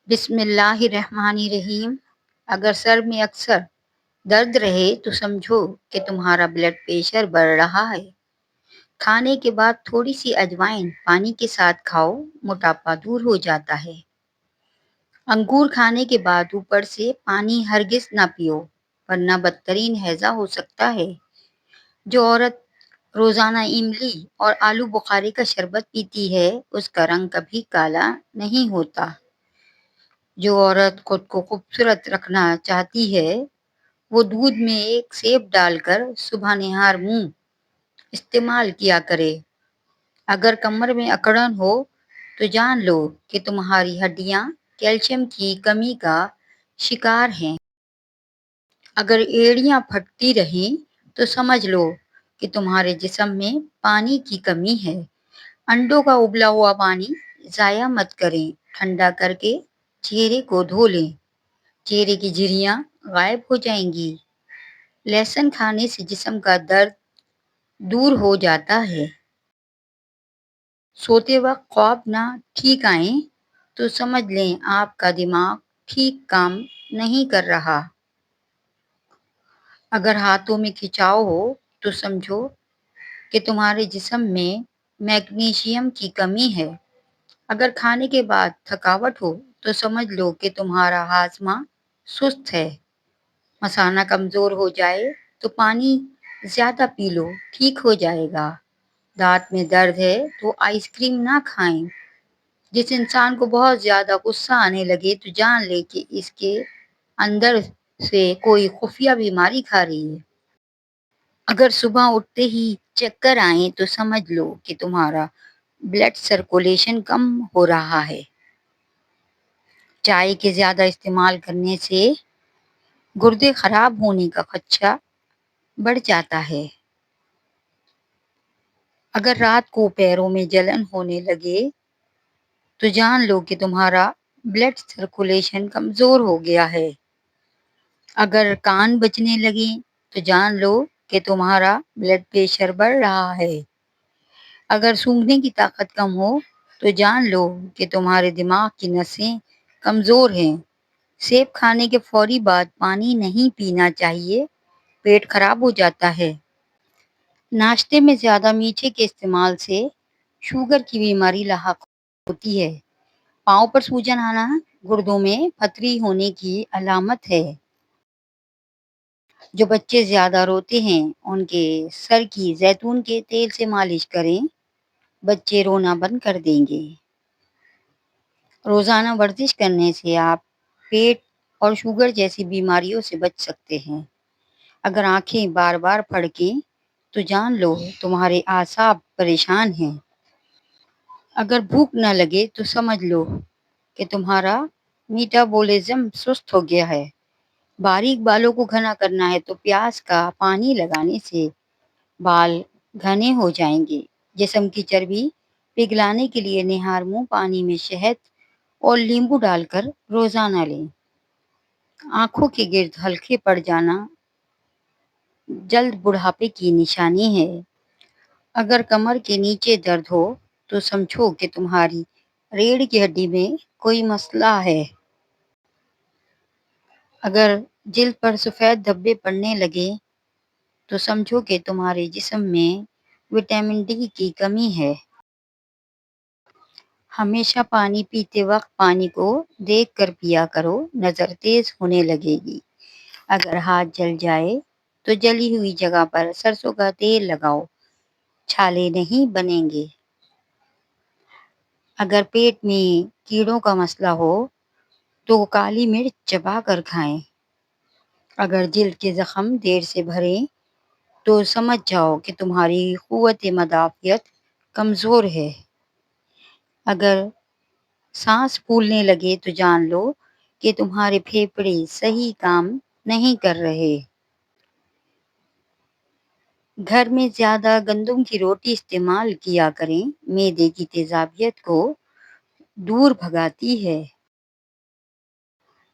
بسم اللہ الرحمن الرحیم۔ اگر سر میں اکثر درد رہے تو سمجھو کہ تمہارا بلڈ پریشر بڑھ رہا ہے۔ کھانے کے بعد تھوڑی سی اجوائن پانی کے ساتھ کھاؤ، موٹاپا دور ہو جاتا ہے۔ انگور کھانے کے بعد اوپر سے پانی ہرگز نہ پیو، ورنہ بدترین ہیضہ ہو سکتا ہے۔ جو عورت روزانہ املی اور آلو بخارے کا شربت پیتی ہے، اس کا رنگ کبھی کالا نہیں ہوتا۔ جو عورت خود کو خوبصورت رکھنا چاہتی ہے، وہ دودھ میں ایک سیب ڈال کر صبح نہار منہ استعمال کیا کرے۔ اگر کمر میں اکڑن ہو تو جان لو کہ تمہاری ہڈیاں کیلشیم کی کمی کا شکار ہیں۔ اگر ایڑیاں پھٹتی رہیں تو سمجھ لو کہ تمہارے جسم میں پانی کی کمی ہے۔ انڈوں کا ابلا ہوا پانی ضائع مت کریں، ٹھنڈا کر کے چہرے کو دھو لیں، چہرے کی جھریاں غائب ہو جائیں گی۔ لہسن کھانے سے جسم کا درد دور ہو جاتا ہے۔ سوتے وقت خواب نہ ٹھیک آئیں تو سمجھ لیں آپ کا دماغ ٹھیک کام نہیں کر رہا۔ اگر ہاتھوں میں کھچاؤ ہو تو سمجھو کہ تمہارے جسم میں میگنیشیم کی کمی ہے۔ اگر کھانے کے بعد تھکاوٹ ہو تو سمجھ لو کہ تمہارا ہاضمہ سست ہے۔ مثانہ کمزور ہو جائے تو پانی زیادہ پی لو، ٹھیک ہو جائے گا۔ دانت میں درد ہے تو آئس کریم نہ کھائیں۔ جس انسان کو بہت زیادہ غصہ آنے لگے تو جان لے کہ اس کے اندر سے کوئی خفیہ بیماری کھا رہی ہے۔ اگر صبح اٹھتے ہی چکر آئیں تو سمجھ لو کہ تمہارا بلڈ سرکولیشن کم ہو رہا ہے۔ چائے کے زیادہ استعمال کرنے سے گردے خراب ہونے کا خدشہ بڑھ جاتا ہے۔ اگر رات کو پیروں میں جلن ہونے لگے تو جان لو کہ تمہارا بلڈ سرکولیشن کمزور ہو گیا ہے۔ اگر کان بجنے لگیں تو جان لو کہ تمہارا بلڈ پریشر بڑھ رہا ہے۔ اگر سونگھنے کی طاقت کم ہو تو جان لو کہ تمہارے دماغ کی نسیں کمزور ہیں۔ سیب کھانے کے فوری بعد پانی نہیں پینا چاہیے، پیٹ خراب ہو جاتا ہے۔ ناشتے میں زیادہ میٹھے کے استعمال سے شوگر کی بیماری لاحق ہوتی ہے۔ پاؤں پر سوجن آنا گردوں میں پتھری ہونے کی علامت ہے۔ جو بچے زیادہ روتے ہیں ان کے سر کی زیتون کے تیل سے مالش کریں، بچے رونا بند کر دیں گے۔ روزانہ ورزش کرنے سے آپ پیٹ اور شوگر جیسی بیماریوں سے بچ سکتے ہیں۔ اگر آنکھیں بار بار پھڑکیں تو جان لو تمہارے اعصاب پریشان ہیں۔ اگر بھوک نہ لگے تو سمجھ لو کہ تمہارا میٹابولزم سست ہو گیا ہے۔ باریک بالوں کو گھنا کرنا ہے تو پیاز کا پانی لگانے سے بال گھنے ہو جائیں گے۔ جسم کی چربی پگھلانے کے لیے نہار منہ پانی میں شہد اور لیمبو ڈال کر روزانہ لیں۔ آنکھوں کے گرد ہلکے پڑ جانا جلد بڑھاپے کی نشانی ہے۔ اگر کمر کے نیچے درد ہو تو سمجھو کہ تمہاری ریڑھ کی ہڈی میں کوئی مسئلہ ہے۔ اگر جلد پر سفید دھبے پڑنے لگے تو سمجھو کہ تمہارے جسم میں وٹامن ڈی کی کمی ہے۔ ہمیشہ پانی پیتے وقت پانی کو دیکھ کر پیا کرو، نظر تیز ہونے لگے گی۔ اگر ہاتھ جل جائے تو جلی ہوئی جگہ پر سرسوں کا تیل لگاؤ، چھالے نہیں بنیں گے۔ اگر پیٹ میں کیڑوں کا مسئلہ ہو تو کالی مرچ چبا کر کھائیں۔ اگر جلد کے زخم دیر سے بھریں تو سمجھ جاؤ کہ تمہاری قوت مدافعت کمزور ہے۔ اگر سانس پھولنے لگے تو جان لو کہ تمہارے پھیپھڑے صحیح کام نہیں کر رہے۔ گھر میں زیادہ گندم کی روٹی استعمال کیا کریں، معدے کی تیزابیت کو دور بھگاتی ہے۔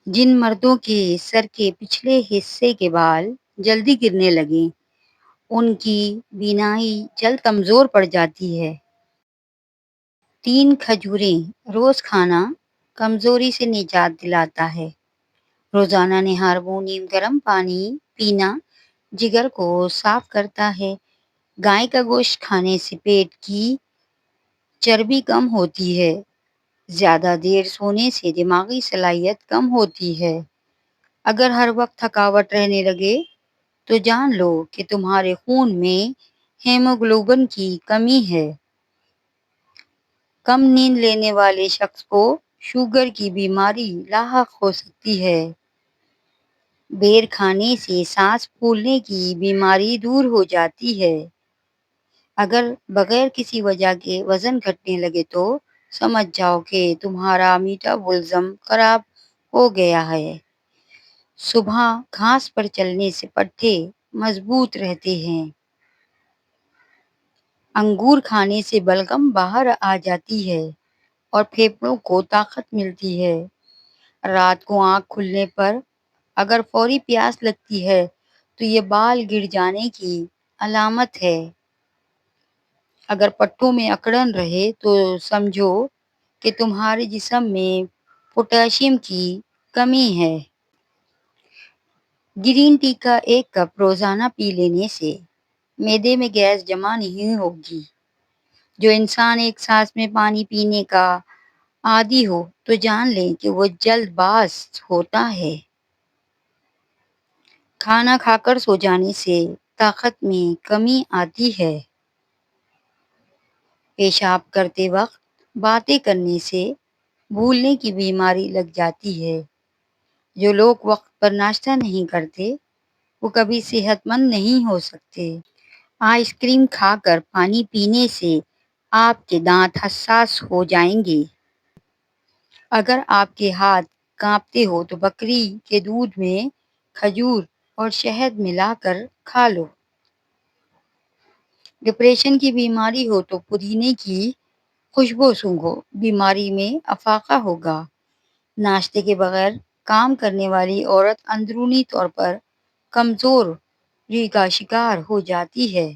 جن مردوں کے سر کے پچھلے حصے کے بال جلدی گرنے لگیں، ان کی بینائی جلد کمزور پڑ جاتی ہے۔ 3 کھجوریں روز کھانا کمزوری سے نجات دلاتا ہے۔ روزانہ ہارمونیم گرم پانی پینا جگر کو صاف کرتا ہے۔ گائے کا گوشت کھانے سے پیٹ کی چربی کم ہوتی ہے۔ زیادہ دیر سونے سے دماغی صلاحیت کم ہوتی ہے۔ اگر ہر وقت تھکاوٹ رہنے لگے تو جان لو کہ تمہارے خون میں ہیموگلوبن کی کمی ہے۔ کم نیند لینے والے شخص کو شوگر کی بیماری لاحق ہو سکتی ہے۔ بیر کھانے سے سانس پھولنے کی بیماری دور ہو جاتی ہے۔ اگر بغیر کسی وجہ کے وزن گھٹنے لگے تو سمجھ جاؤ کہ تمہارا میٹابولزم خراب ہو گیا ہے۔ صبح گھاس پر چلنے سے پٹھے مضبوط رہتے ہیں۔ انگور کھانے سے بلغم باہر آ جاتی ہے اور پھیپھڑوں کو طاقت ملتی ہے۔ رات کو آنکھ کھلنے پر اگر فوری پیاس لگتی ہے تو یہ بال گر جانے کی علامت ہے۔ اگر پٹھوں میں اکڑن رہے تو سمجھو کہ تمہارے جسم میں پوٹاشیم کی کمی ہے۔ گرین ٹی کا 1 کپ روزانہ پی لینے سے معدے میں گیس جمع نہیں ہوگی۔ جو انسان ایک سانس میں پانی پینے کا عادی ہو تو جان لیں کہ وہ جلد باز ہوتا ہے۔ کھانا کھا کر سو جانے سے طاقت میں کمی آتی ہے۔ پیشاب کرتے وقت باتیں کرنے سے بھولنے کی بیماری لگ جاتی ہے۔ جو لوگ وقت پر ناشتہ نہیں کرتے وہ کبھی صحت مند نہیں ہو سکتے۔ آئس کریم کھا کر پانی پینے سے آپ کے دانت حساس ہو جائیں گے۔ اگر آپ کے ہاتھ کانپتے ہو تو بکری کے دودھ میں کھجور اور شہد ملا کر کھا لو۔ ڈپریشن کی بیماری ہو تو پودینے کی خوشبو سونگھو، بیماری میں افاقہ ہوگا۔ ناشتے کے بغیر کام کرنے والی عورت اندرونی طور پر کمزوری کا شکار ہو جاتی ہے۔